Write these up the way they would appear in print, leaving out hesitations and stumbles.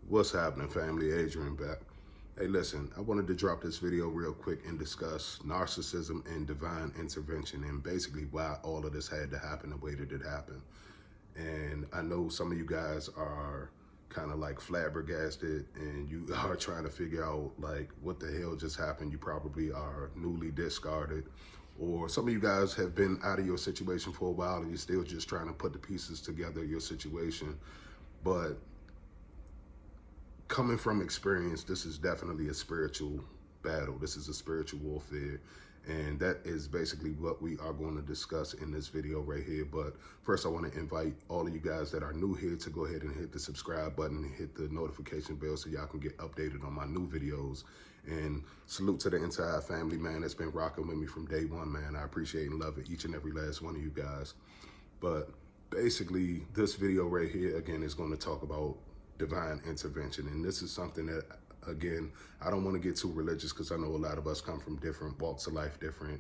What's happening, family? Adrian back. Hey, listen, I wanted to drop this video real quick and discuss narcissism and divine intervention and basically why all of this had to happen the way that it happened. And I know some of you guys are kind of like flabbergasted and you are trying to figure out like what the hell just happened. You probably are newly discarded, or some of you guys have been out of your situation for a while and you're still just trying to put the pieces together of your situation. But coming from experience, this is definitely a spiritual battle. This is a spiritual warfare. And that is basically what we are going to discuss in this video right here. But first, I want to invite all of you guys that are new here to go ahead and hit the subscribe button and hit the notification bell so y'all can get updated on my new videos. And salute to the entire family, man, that's been rocking with me from day one, man. I appreciate and love it, each and every last one of you guys. But basically, this video right here, again, is going to talk about divine intervention. And this is something that, again, I don't want to get too religious because I know a lot of us come from different walks of life, different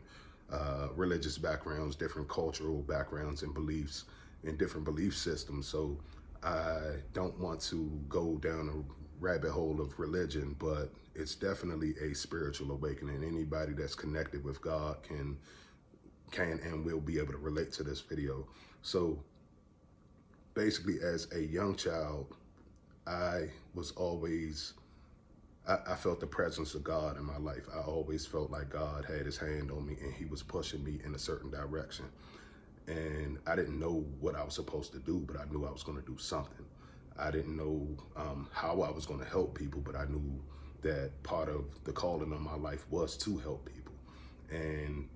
religious backgrounds, different cultural backgrounds and beliefs, and different belief systems. So I don't want to go down a rabbit hole of religion, but it's definitely a spiritual awakening. Anybody that's connected with God can and will be able to relate to this video. So basically, as a young child, I was always, I felt the presence of God in my life. I always felt like God had his hand on me and he was pushing me in a certain direction. And I didn't know what I was supposed to do, but I knew I was going to do something. I didn't know how I was going to help people, but I knew that part of the calling of my life was to help people. And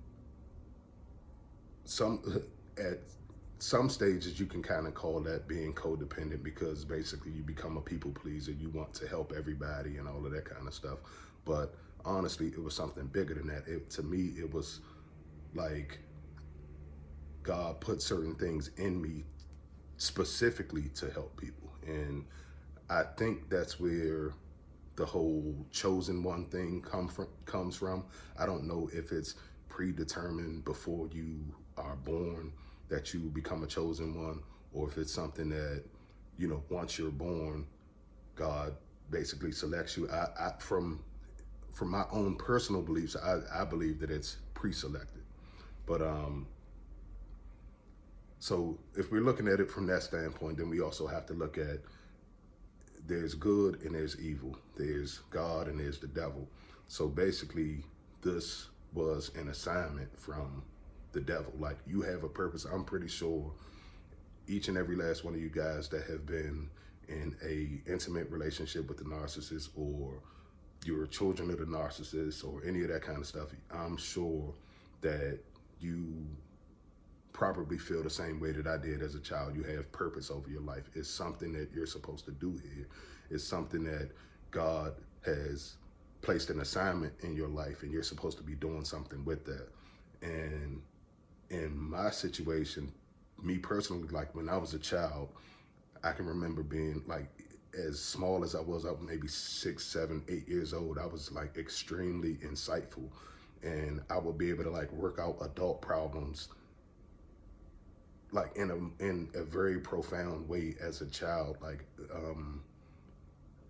at some stages you can kind of call that being codependent, because basically you become a people pleaser. You want to help everybody and all of that kind of stuff. But honestly, it was something bigger than that. To me, it was like God put certain things in me specifically to help people. And I think that's where the whole chosen one thing comes from. I don't know if it's predetermined before you are born that you become a chosen one, or if it's something that, you know, once you're born, God basically selects you. From my own personal beliefs, I believe that it's pre-selected. But so if we're looking at it from that standpoint, then we also have to look at, there's good and there's evil. There's God and there's the devil. So basically, this was an assignment from the devil. Like, you have a purpose. I'm pretty sure each and every last one of you guys that have been in a intimate relationship with the narcissist, or you're children of the narcissist, or any of that kind of stuff, I'm sure that you probably feel the same way that I did as a child. You have purpose over your life. It's something that you're supposed to do here. It's something that God has placed an assignment in your life, and you're supposed to be doing something with that. And in my situation, me personally, like when I was a child, I can remember being like, as small as I was maybe 6, 7, 8 years old, I was like extremely insightful. And I would be able to like work out adult problems like in a very profound way as a child. Like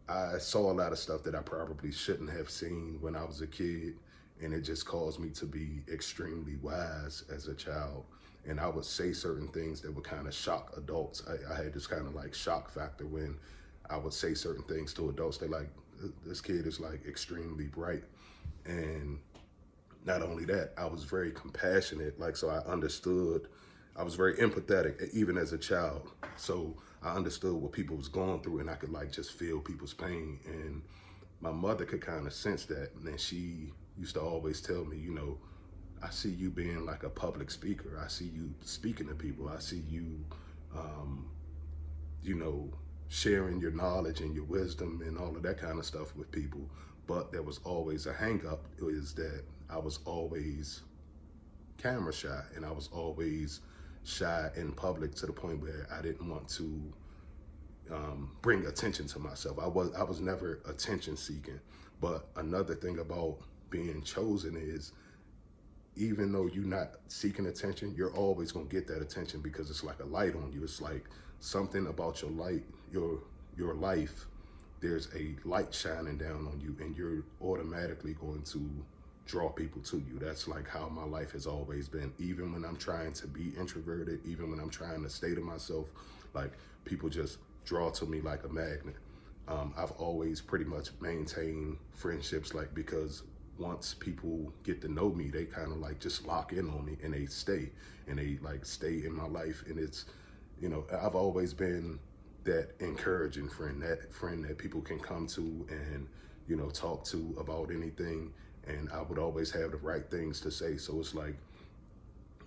I saw a lot of stuff that I probably shouldn't have seen when I was a kid, and it just caused me to be extremely wise as a child. And I would say certain things that would kind of shock adults. I had this kind of like shock factor when I would say certain things to adults. They like, this kid is like extremely bright. And not only that, I was very compassionate. Like, so I understood, I was very empathetic even as a child. So I understood what people was going through, and I could like just feel people's pain. And my mother could kind of sense that. And then she used to always tell me, you know, I see you being like a public speaker. I see you speaking to people. I see you, you know, sharing your knowledge and your wisdom and all of that kind of stuff with people. But there was always a hang up, is that I was always camera shy, and I was always shy in public to the point where I didn't want to bring attention to myself. I was never attention seeking. But another thing about being chosen is, even though you're not seeking attention, you're always gonna get that attention, because it's like a light on you. It's like something about your light, your life there's a light shining down on you, and you're automatically going to draw people to you. That's like how my life has always been. Even when I'm trying to be introverted, even when I'm trying to stay to myself, like, people just draw to me like a magnet. I've always pretty much maintained friendships, like, because once people get to know me, they kind of like just lock in on me, and they stay, and they like stay in my life. And it's, you know, I've always been that encouraging friend, that people can come to and, you know, talk to about anything. And I would always have the right things to say. So it's like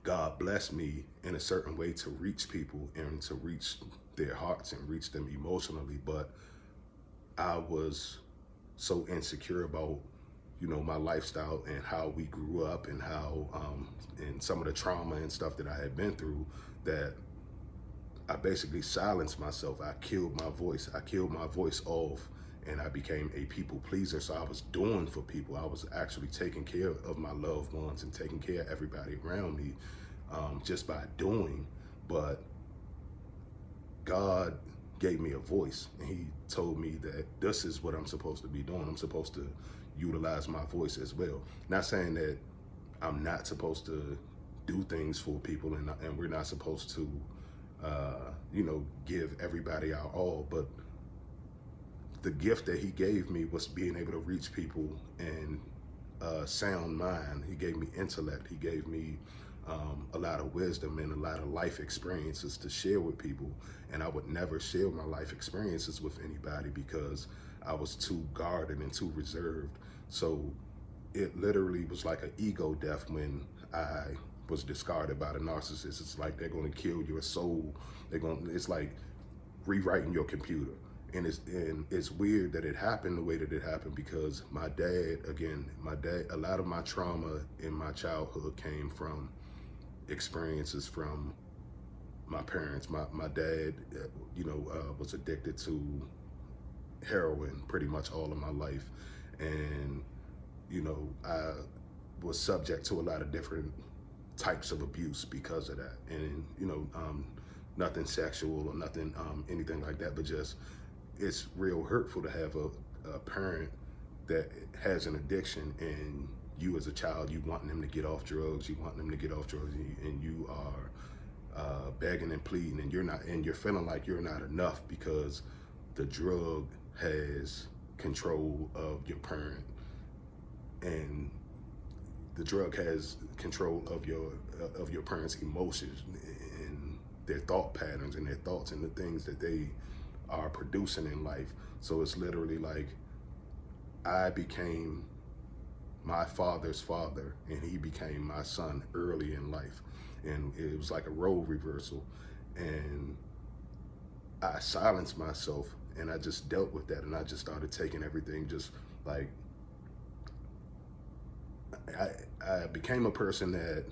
God blessed me in a certain way to reach people and to reach their hearts and reach them emotionally. But I was so insecure about, you know, my lifestyle and how we grew up, and how, and some of the trauma and stuff that I had been through, that I basically silenced myself. I killed my voice. I killed my voice off, and I became a people pleaser. So I was doing for people. I was actually taking care of my loved ones and taking care of everybody around me, just by doing. But God gave me a voice, and he told me that this is what I'm supposed to be doing. I'm supposed to utilize my voice as well. Not saying that I'm not supposed to do things for people, and we're not supposed to, you know, give everybody our all, but the gift that he gave me was being able to reach people and sound mind. He gave me intellect. He gave me a lot of wisdom and a lot of life experiences to share with people. And I would never share my life experiences with anybody because I was too guarded and too reserved. So it literally was like an ego death when I was discarded by the narcissist. It's like they're going to kill your soul. It's like rewriting your computer. And it's weird that it happened the way that it happened, because my dad, a lot of my trauma in my childhood came from experiences from my parents. My dad, you know, was addicted to heroin pretty much all of my life. And, you know, I was subject to a lot of different types of abuse because of that. And, you know, nothing sexual or nothing, anything like that, but just, it's real hurtful to have a parent that has an addiction, and you as a child, you want them to get off drugs, and you are begging and pleading, and you're not, and you're feeling like you're not enough because the drug has control of your parent, and the drug has control of your parents' emotions and their thought patterns and their thoughts and the things that they are producing in life. So it's literally like I became my father's father, and he became my son early in life. And it was like a role reversal. And I silenced myself, and I just dealt with that, and I just started taking everything just like, I became a person that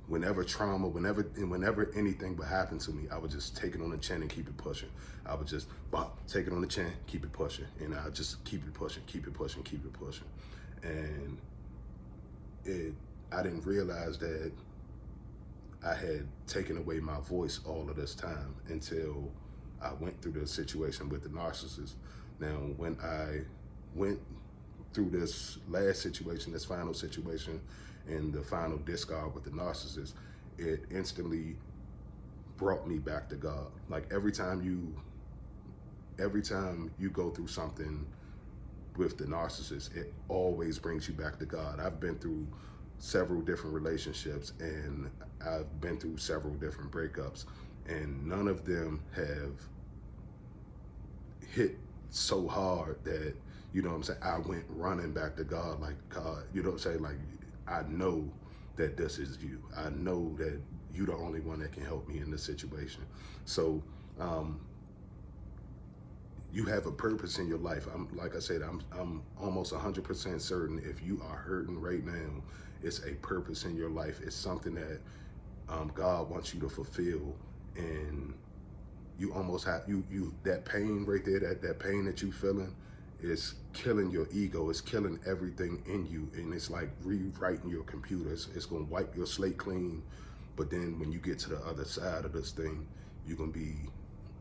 whenever trauma, whenever anything would happen to me, I would just take it on the chin and keep it pushing. I would just take it on the chin, keep it pushing, and I just keep it pushing, keep it pushing, keep it pushing. And I didn't realize that I had taken away my voice all of this time until I went through the situation with the narcissist. Now, when I went through this last situation, this final situation, and the final discard with the narcissist, it instantly brought me back to God. Like every time you go through something with the narcissist, it always brings you back to God. I've been through several different relationships, and I've been through several different breakups, and none of them have hit so hard that, you know what I'm saying, I went running back to God, like, God, you know what I'm saying, like, I know that this is you. I know that you're the only one that can help me in this situation. So you have a purpose in your life. Like I said, I'm almost 100% certain if you are hurting right now, it's a purpose in your life. It's something that God wants you to fulfill, and you almost have, that pain right there, that pain that you feeling, is killing your ego. It's killing everything in you, and it's like rewriting your computer. It's gonna wipe your slate clean, but then when you get to the other side of this thing, you're gonna be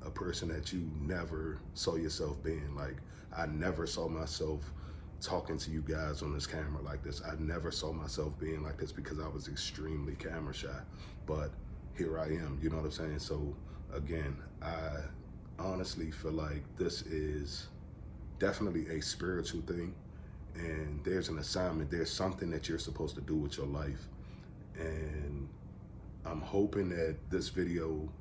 a person that you never saw yourself being. Like, I never saw myself talking to you guys on this camera like this. I never saw myself being like this because I was extremely camera shy. But here I am, you know what I'm saying? So again, I honestly feel like this is definitely a spiritual thing, and there's an assignment, there's something that you're supposed to do with your life. And I'm hoping that this video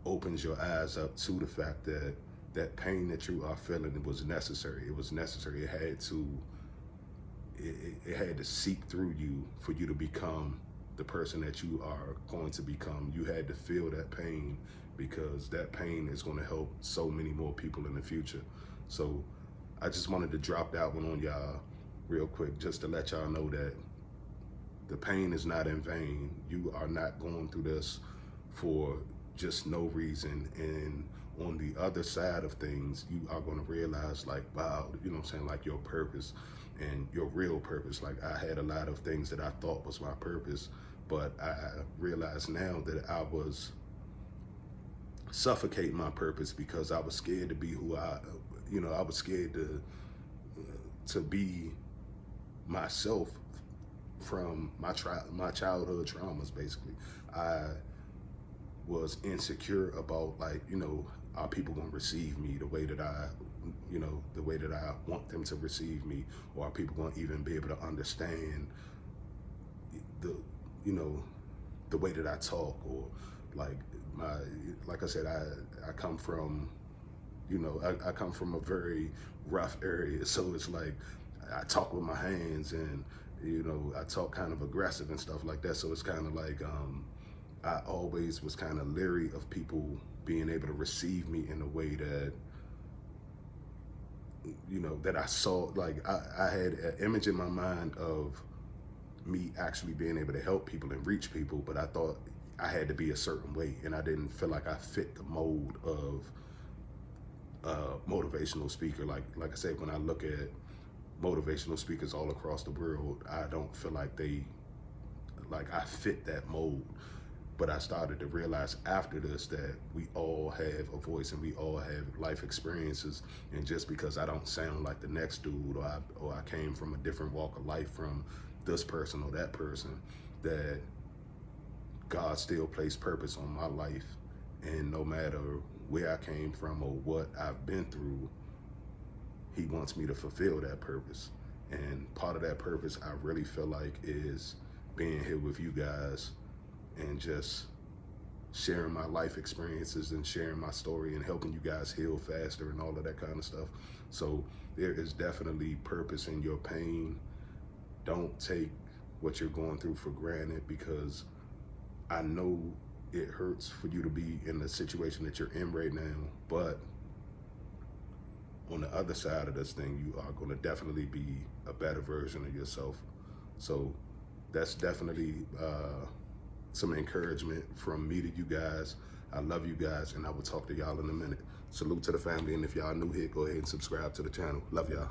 opens your eyes up to the fact that that pain that you are feeling, it was necessary. It was necessary. It had to seep through you for you to become the person that you are going to become. You had to feel that pain because that pain is going to help so many more people in the future. So I just wanted to drop that one on y'all real quick, just to let y'all know that the pain is not in vain. You are not going through this for just no reason. And on the other side of things, you are going to realize, like, wow, you know what I'm saying, like your purpose and your real purpose. Like, I had a lot of things that I thought was my purpose, but I realize now that I was suffocating my purpose because I was scared to be who I was scared to be myself from my childhood traumas. Basically, I was insecure about, like, are people gonna receive me the way that I want them to receive me, or are people gonna even be able to understand the way that I talk, or like I said, I come from I come from a very rough area, so it's like I talk with my hands, and I talk kind of aggressive and stuff like that. So it's kind of like I always was kind of leery of people being able to receive me in a way that that I saw. Like, I had an image in my mind of me actually being able to help people and reach people, but I thought I had to be a certain way, and I didn't feel like I fit the mold of motivational speaker. Like I said, when I look at motivational speakers all across the world, I don't feel like I fit that mold. But I started to realize after this that we all have a voice and we all have life experiences, and just because I don't sound like the next dude, or I came from a different walk of life from this person or that person, that God still placed purpose on my life. And no matter where I came from or what I've been through, he wants me to fulfill that purpose. And part of that purpose, I really feel like, is being here with you guys and just sharing my life experiences and sharing my story and helping you guys heal faster and all of that kind of stuff. So there is definitely purpose in your pain. Don't take what you're going through for granted, because I know it hurts for you to be in the situation that you're in right now, but on the other side of this thing, you are going to definitely be a better version of yourself. So that's definitely some encouragement from me to you guys. I love you guys, and I will talk to y'all in a minute. Salute to the family, and if y'all new here, go ahead and subscribe to the channel. Love y'all.